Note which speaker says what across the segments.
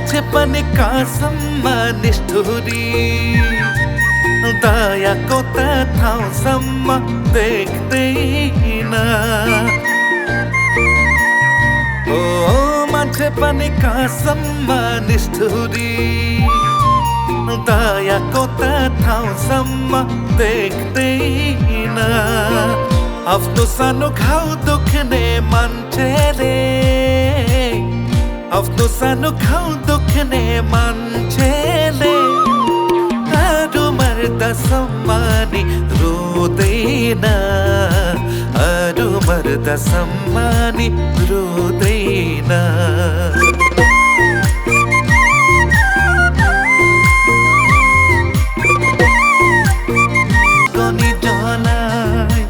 Speaker 1: మంచిపని కాసమ్మ నిష్ఠురీ दयाको त ठाउँसम्म देख्दैन ओ मान्छे पनि कहाँसम्म निष्ठुरी दयाको त ठाउँसम्म देख्दैन आफ्नो सानो घाउ दुख्ने मान्छेले आफ्नो सानो घाउ दुख्ने मान्छेले मर्दासम्मानी रोदैन अरू मर्दासम्मानी रोदैन गनी डलाई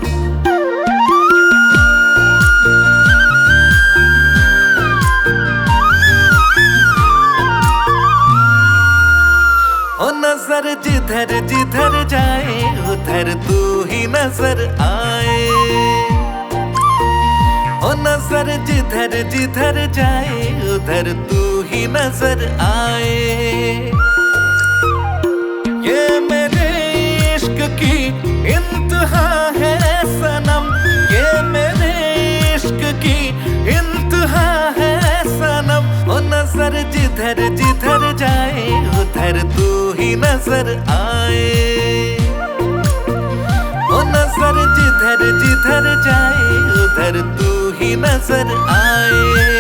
Speaker 1: ओ नजर जिधर जिधर जाए उधर तू ही नजर आए ओ नजर जिधर जिधर जाए उधर तू ही नजर आए ये मेरे इश्क की इंतहा है सनम ये मेरे इश्क की इंतहा है सनम ओ नजर जिधर जिधर जाए उधर तू ही नजर आए ओ नजर जिधर जिधर जाए उधर तू ही नजर आए।